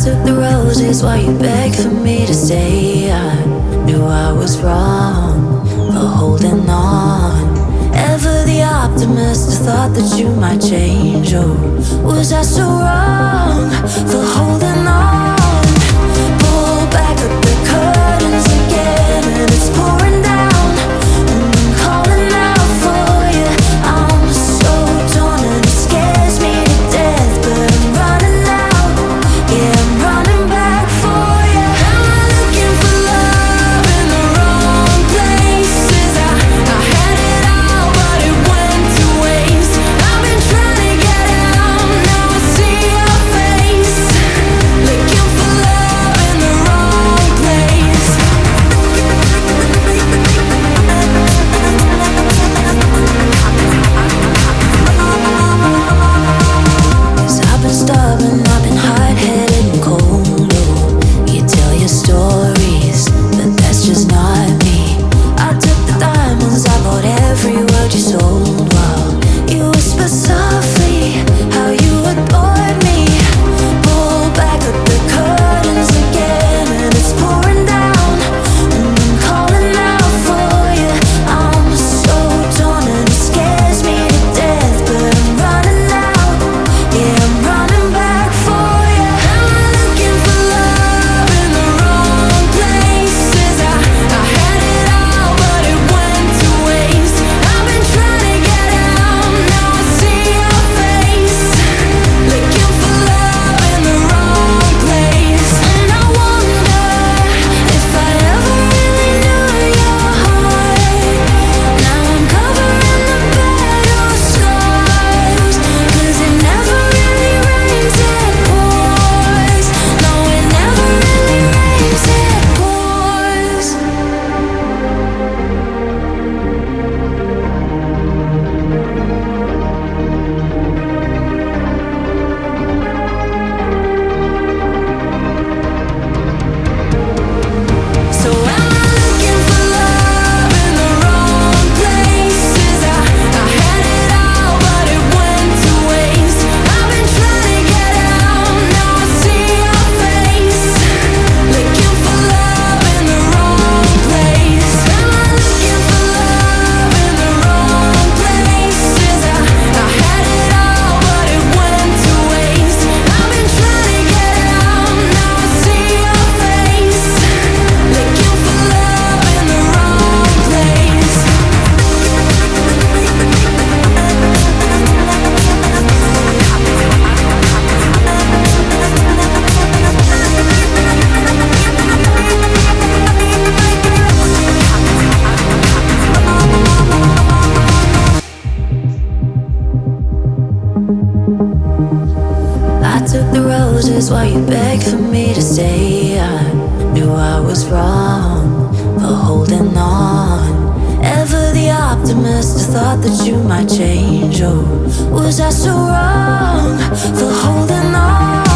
took the roses while you begged for me to stay. I knew I was wrong for holding on. Ever the optimist, I thought that you might change. Oh, was I so wrong for holding on? Pull back up the curtains again, and it's pouring down, and I'm calling out for you. I'm so torn and it scares me to death, but I'm running out. Yeah, I'm running back for you. Am I looking for love in the wrong places? I had it all, but it went to waste. I've been trying to get out, now I see your face. Looking for love in the wrong place. 'Cause I've been stubborn, I've been hard-headed and cold. Oh, you tell your stories, but that's just not me. I took the diamonds, I bought every word you sold, while you whisper softly how you adored me. Pull back up the curtains again, and it's pouring down, and I'm calling out for you. I'm so torn and it scares me to death, but I'm running out. Yeah, I'm running back for you. Am I looking for love in the wrong places? I had it all, but it went to waste. I've been trying to get out, now I see your face. Looking for love in the wrong place. And I wonder if I ever really knew your heart. Now I'm covering the battle scars, 'cause it never really rains, it pours. No, it never really rains, it pours. So am I looking for love in the wrong places? I had it all, but it went to waste. I've been trying to get out, now I see your face. Looking for love in the wrong place. Am I looking for love in the wrong places? I had it all, but it went to waste. I've been trying to get out, now I see your face. Looking for love in the wrong place. I took the roses while you begged for me to stay. I knew I was wrong for holding on. Ever the optimist, I thought that you might change. Oh, was I so wrong for holding on?